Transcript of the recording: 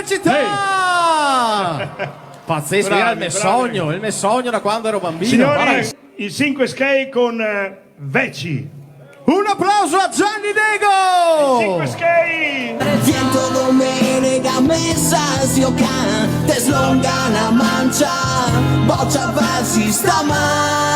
felicità! Pazzesco, Bravi, era il mio sogno da quando ero bambino. Signori, il 5 Skate con Vecchi. Un applauso a Gianni Dego! 5 Skate! Siento domenica mesas io can te slonga una mancia boccia va sistema